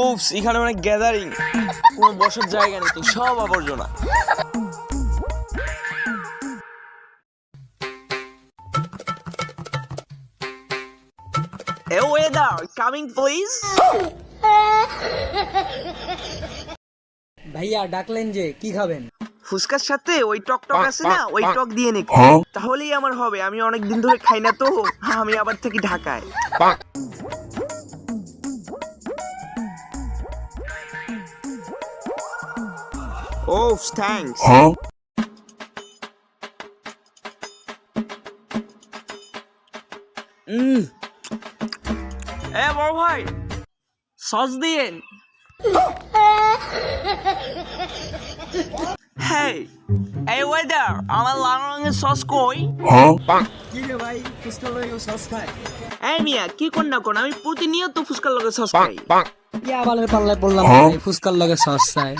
উফ, এখানে অনেক গ্যাদারিং, কোনো বসার জায়গা নেই তো, সব আবর্জনা। এ ওয়েদার, কামিং প্লিজ। ভাইয়া ডাকলেন যে, কি খাবেন? ফুচকার সাথে ওই টক টক আছে না, ওই টক দিয়ে নাকি, তাহলেই আমার হবে। আমি অনেক দিন ধরে খাই না তো, আমি আবার থেকে ঢাকায়। ওফ, থ্যাঙ্কস। এ বড় ভাই, সস দিয়েন। হেই, এই ওয়েদার, আমার লাল রঙের সস কই? কি রে ভাই, ফুচকার লগে সস খায়? এই মিয়া, কি কোন না কোন, আমি প্রতিনিয়ত ফুচকার লগে সস খাই। কি আবালের পাল্লায় পড়লাম ভাই, ফুচকার লগে সস চাই?